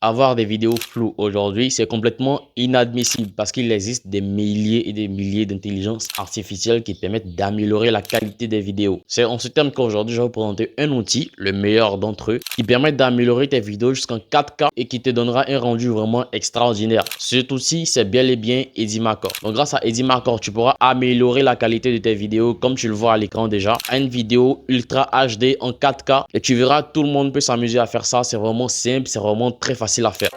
avoir des vidéos floues aujourd'hui, c'est complètement inadmissible parce qu'il existe des milliers et des milliers d'intelligences artificielles qui permettent d'améliorer la qualité des vidéos. C'est en ce terme qu'aujourd'hui, je vais vous présenter un outil, le meilleur d'entre eux, qui permet d'améliorer tes vidéos jusqu'en 4K et qui te donnera un rendu vraiment extraordinaire. Cet outil, c'est bel et bien Edimacore. Donc, grâce à Edimacore, tu pourras améliorer la qualité de tes vidéos comme tu le vois à l'écran déjà, à une vidéo Ultra HD en 4K et tu verras, tout le monde peut s'amuser à faire ça. C'est vraiment simple, c'est vraiment très facile à faire.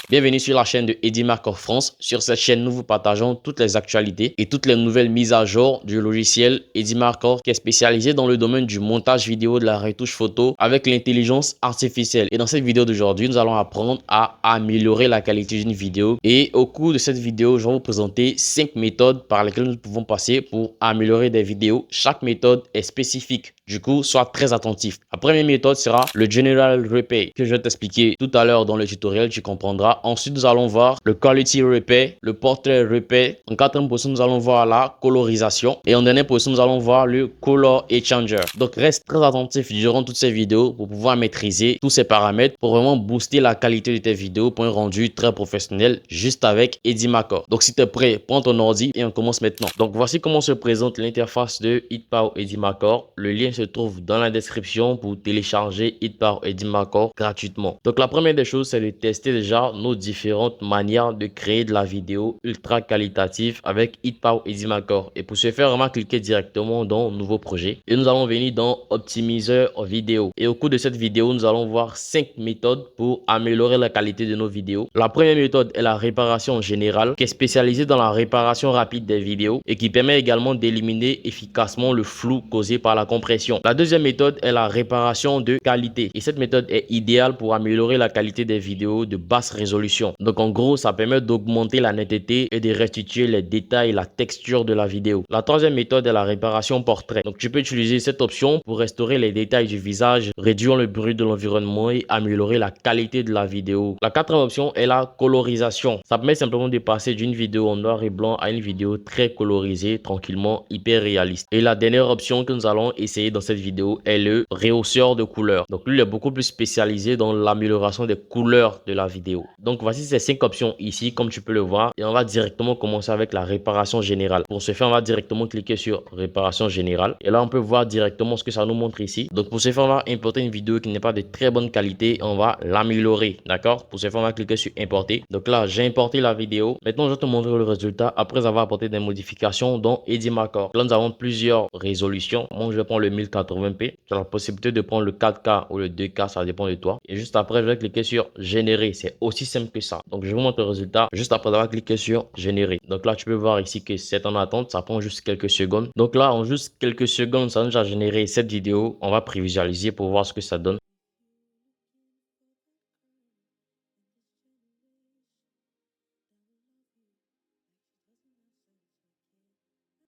Bienvenue sur la chaîne de Edimacore France. Sur cette chaîne, nous vous partageons toutes les actualités et toutes les nouvelles mises à jour du logiciel Edimacore qui est spécialisé dans le domaine du montage vidéo, de la retouche photo avec l'intelligence artificielle. Et dans cette vidéo d'aujourd'hui, nous allons apprendre à améliorer la qualité d'une vidéo. Et au cours de cette vidéo, je vais vous présenter 5 méthodes par lesquelles nous pouvons passer pour améliorer des vidéos. Chaque méthode est spécifique. Du coup, sois très attentif. La première méthode sera le General Repair que je vais t'expliquer tout à l'heure dans le tutoriel, tu comprendras. Ensuite, nous allons voir le Quality Repair, le Portrait Repair. En quatrième position, nous allons voir la colorisation. Et en dernière position, nous allons voir le Color Exchanger. Donc, reste très attentif durant toutes ces vidéos pour pouvoir maîtriser tous ces paramètres pour vraiment booster la qualité de tes vidéos pour un rendu très professionnel juste avec Edimacore. Donc, si tu es prêt, prends ton ordi et on commence maintenant. Donc, voici comment se présente l'interface de HitPower Edimacore. Le lien se trouve dans la description pour télécharger HitPower Edimacore gratuitement. Donc la première des choses, c'est de tester déjà nos différentes manières de créer de la vidéo ultra qualitative avec HitPower Edimacore. Et pour ce faire, on va cliquer directement dans nouveau projet et nous allons venir dans optimiseur vidéo. Et au cours de cette vidéo, nous allons voir 5 méthodes pour améliorer la qualité de nos vidéos. La première méthode est la réparation générale qui est spécialisée dans la réparation rapide des vidéos et qui permet également d'éliminer efficacement le flou causé par la compression. La deuxième méthode est la réparation de qualité et cette méthode est idéale pour améliorer la qualité des vidéos de basse résolution. Donc en gros, ça permet d'augmenter la netteté et de restituer les détails et la texture de la vidéo. La troisième méthode est la réparation portrait. Donc tu peux utiliser cette option pour restaurer les détails du visage, réduire le bruit de l'environnement et améliorer la qualité de la vidéo. La quatrième option est la colorisation. Ça permet simplement de passer d'une vidéo en noir et blanc à une vidéo très colorisée, tranquillement, hyper réaliste. Et la dernière option que nous allons essayer dans cette vidéo est le rehausseur de couleurs. Donc lui, il est beaucoup plus spécialisé dans l'amélioration des couleurs de la vidéo. Donc voici ces 5 options ici, comme tu peux le voir. Et on va directement commencer avec la réparation générale. Pour ce faire, on va directement cliquer sur réparation générale. Et là, on peut voir directement ce que ça nous montre ici. Donc pour ce faire, on va importer une vidéo qui n'est pas de très bonne qualité. On va l'améliorer. D'accord? Pour ce faire, on va cliquer sur importer. Donc là, j'ai importé la vidéo. Maintenant, je vais te montrer le résultat après avoir apporté des modifications dans Edimacore. Là, nous avons plusieurs résolutions. Moi, je vais prendre le 1080p. Tu as la possibilité de prendre le 4K ou le 2K, ça dépend de toi. Et juste après, je vais cliquer sur générer. C'est aussi simple que ça. Donc, je vous montre le résultat juste après avoir cliqué sur générer. Donc là, tu peux voir ici que c'est en attente. Ça prend juste quelques secondes. Donc là, en juste quelques secondes, ça nous a généré cette vidéo. On va prévisualiser pour voir ce que ça donne.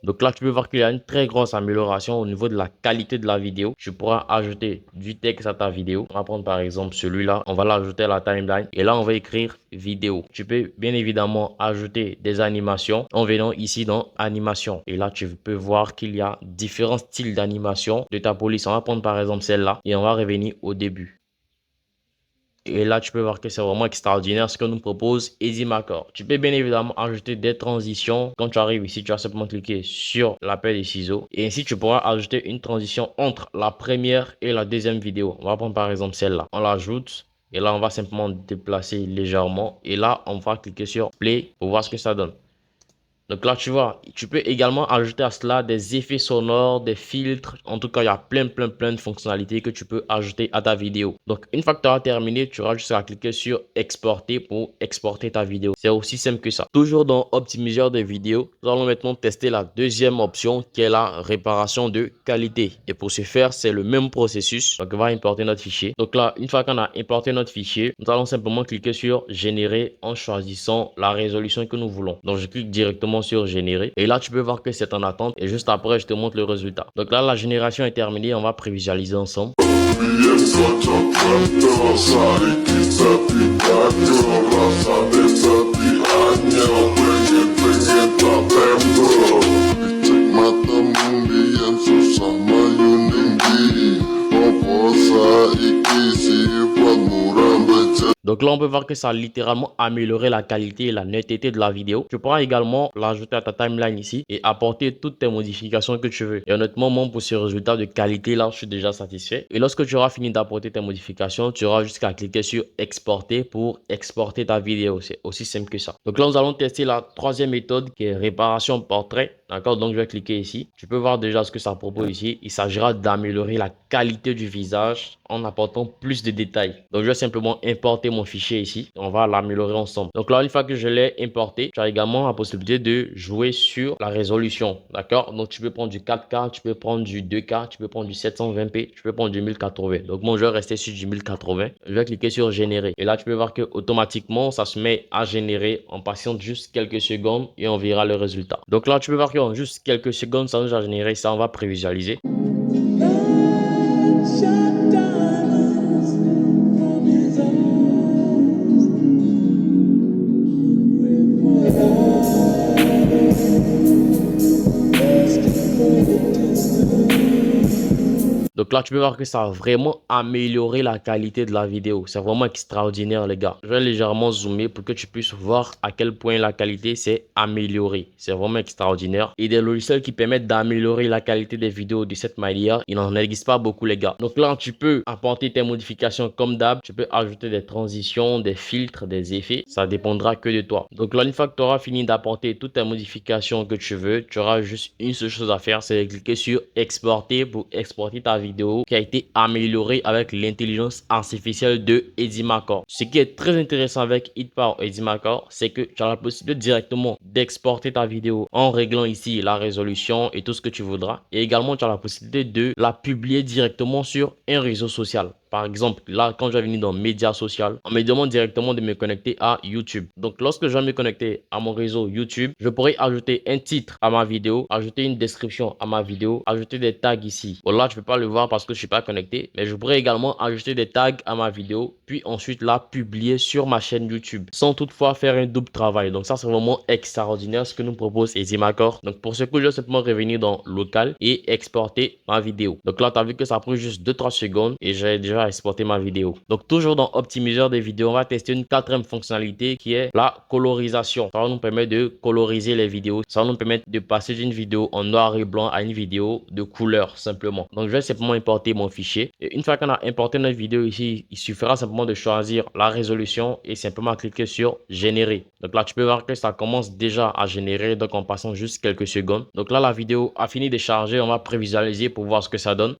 Donc là, tu peux voir qu'il y a une très grosse amélioration au niveau de la qualité de la vidéo. Tu pourras ajouter du texte à ta vidéo. On va prendre par exemple celui-là. On va l'ajouter à la timeline. Et là, on va écrire vidéo. Tu peux bien évidemment ajouter des animations en venant ici dans animation. Et là, tu peux voir qu'il y a différents styles d'animation de ta police. On va prendre par exemple celle-là et on va revenir au début. Et là, tu peux voir que c'est vraiment extraordinaire ce que nous propose Edimacore. Tu peux bien évidemment ajouter des transitions. Quand tu arrives ici, tu vas simplement cliquer sur la paire des ciseaux. Et ainsi, tu pourras ajouter une transition entre la première et la deuxième vidéo. On va prendre par exemple celle-là. On l'ajoute. Et là, on va simplement déplacer légèrement. Et là, on va cliquer sur Play pour voir ce que ça donne. Donc là, tu vois, tu peux également ajouter à cela des effets sonores, des filtres. En tout cas, il y a plein de fonctionnalités que tu peux ajouter à ta vidéo. Donc, une fois que tu auras terminé, tu auras juste à cliquer sur exporter pour exporter ta vidéo. C'est aussi simple que ça. Toujours dans optimiseur de vidéo, nous allons maintenant tester la deuxième option qui est la réparation de qualité. Et pour ce faire, c'est le même processus. Donc, on va importer notre fichier. Donc là, une fois qu'on a importé notre fichier, nous allons simplement cliquer sur générer en choisissant la résolution que nous voulons. Donc, je clique directement sur générer et là tu peux voir que c'est en attente et juste après je te montre le résultat. Donc là la génération est terminée, on va prévisualiser ensemble. Donc là, on peut voir que ça a littéralement amélioré la qualité et la netteté de la vidéo. Tu pourras également l'ajouter à ta timeline ici et apporter toutes tes modifications que tu veux. Et honnêtement, moi, pour ce résultat de qualité là, je suis déjà satisfait. Et lorsque tu auras fini d'apporter tes modifications, tu auras juste qu'à cliquer sur exporter pour exporter ta vidéo. C'est aussi simple que ça. Donc là, nous allons tester la troisième méthode qui est réparation portrait. D'accord, donc je vais cliquer ici. Tu peux voir déjà ce que ça propose ici. Il s'agira d'améliorer la qualité du visage en apportant plus de détails. Donc je vais simplement importer mon fichier ici. On va l'améliorer ensemble. Donc là, une fois que je l'ai importé, tu as également la possibilité de jouer sur la résolution. D'accord, donc tu peux prendre du 4K, tu peux prendre du 2K, tu peux prendre du 720p, tu peux prendre du 1080. Donc moi, je vais rester sur du 1080. Je vais cliquer sur générer. Et là, tu peux voir que automatiquement, ça se met à générer. On patiente juste quelques secondes et on verra le résultat. Donc là, tu peux voir en juste quelques secondes, ça nous a généré ça. On va prévisualiser. Donc là, tu peux voir que ça a vraiment amélioré la qualité de la vidéo. C'est vraiment extraordinaire, les gars. Je vais légèrement zoomer pour que tu puisses voir à quel point la qualité s'est améliorée. C'est vraiment extraordinaire. Et des logiciels qui permettent d'améliorer la qualité des vidéos de cette manière, il n'en existe pas beaucoup, les gars. Donc là, tu peux apporter tes modifications comme d'hab. Tu peux ajouter des transitions, des filtres, des effets. Ça dépendra que de toi. Donc là, une fois que tu auras fini d'apporter toutes tes modifications que tu veux, tu auras juste une seule chose à faire, c'est de cliquer sur exporter pour exporter ta vidéo qui a été améliorée avec l'intelligence artificielle de Edimarker. Ce qui est très intéressant avec Hitpar Edimarker, c'est que tu as la possibilité directement d'exporter ta vidéo en réglant ici la résolution et tout ce que tu voudras. Et également, tu as la possibilité de la publier directement sur un réseau social. Par exemple, là, quand je vais venir dans médias sociaux, on me demande directement de me connecter à YouTube. Donc, lorsque je vais me connecter à mon réseau YouTube, je pourrais ajouter un titre à ma vidéo, ajouter une description à ma vidéo, ajouter des tags ici. Bon, là, je ne peux pas le voir parce que je ne suis pas connecté, mais je pourrais également ajouter des tags à ma vidéo, puis ensuite la publier sur ma chaîne YouTube, sans toutefois faire un double travail. Donc, ça, c'est vraiment extraordinaire ce que nous propose Edimarker. Donc, pour ce coup, je vais simplement revenir dans local et exporter ma vidéo. Donc là, tu as vu que ça prend juste 2-3 secondes et j'ai déjà exporter ma vidéo. Donc toujours dans optimiseur des vidéos, on va tester une quatrième fonctionnalité qui est la colorisation. Ça va nous permettre de coloriser les vidéos. Ça va nous permettre de passer d'une vidéo en noir et blanc à une vidéo de couleur simplement. Donc je vais simplement importer mon fichier. Et une fois qu'on a importé notre vidéo ici, il suffira simplement de choisir la résolution et simplement cliquer sur générer. Donc là, tu peux voir que ça commence déjà à générer, donc en passant juste quelques secondes. Donc là, la vidéo a fini de charger. On va prévisualiser pour voir ce que ça donne.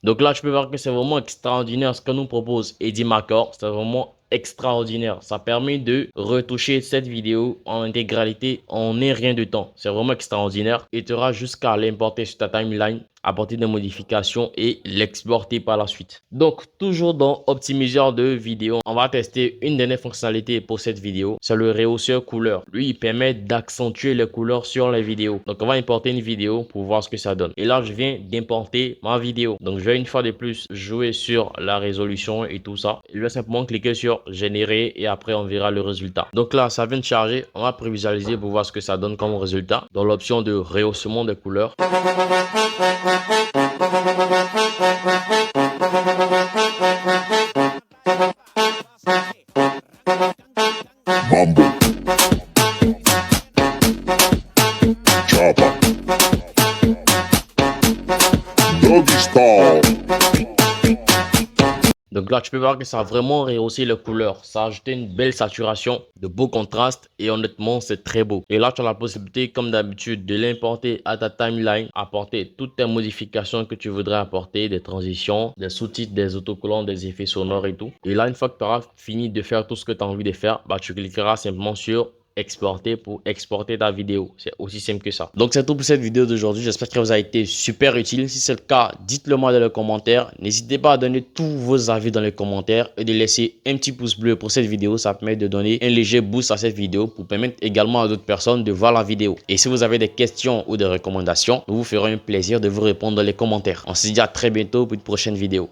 Donc là, tu peux voir que c'est vraiment extraordinaire ce que nous propose Edimarker. C'est vraiment extraordinaire. Ça permet de retoucher cette vidéo en intégralité en un rien de temps. C'est vraiment extraordinaire. Et tu auras jusqu'à l'importer sur ta timeline, apporter des modifications et l'exporter par la suite. Donc, toujours dans optimiseur de vidéo, on va tester une dernière fonctionnalité pour cette vidéo. C'est le rehausseur couleur. Lui, il permet d'accentuer les couleurs sur les vidéos. Donc, on va importer une vidéo pour voir ce que ça donne. Et là, je viens d'importer ma vidéo. Donc, je vais une fois de plus jouer sur la résolution et tout ça. Je vais simplement cliquer sur générer et après, on verra le résultat. Donc là, ça vient de charger. On va prévisualiser pour voir ce que ça donne comme résultat. Dans l'option de rehaussement des couleurs. Mambo Chapa Doggy Style. Donc là, tu peux voir que ça a vraiment rehaussé les couleurs. Ça a ajouté une belle saturation, de beaux contrastes et honnêtement, c'est très beau. Et là, tu as la possibilité, comme d'habitude, de l'importer à ta timeline, apporter toutes tes modifications que tu voudrais apporter, des transitions, des sous-titres, des autocollants, des effets sonores et tout. Et là, une fois que tu auras fini de faire tout ce que tu as envie de faire, bah, tu cliqueras simplement sur exporter pour exporter ta vidéo. C'est aussi simple que ça. Donc c'est tout pour cette vidéo d'aujourd'hui. J'espère qu'elle vous a été super utile. Si c'est le cas, dites-le moi dans les commentaires. N'hésitez pas à donner tous vos avis dans les commentaires et de laisser un petit pouce bleu pour cette vidéo. Ça permet de donner un léger boost à cette vidéo pour permettre également à d'autres personnes de voir la vidéo. Et si vous avez des questions ou des recommandations, nous vous ferons un plaisir de vous répondre dans les commentaires. On se dit à très bientôt pour une prochaine vidéo.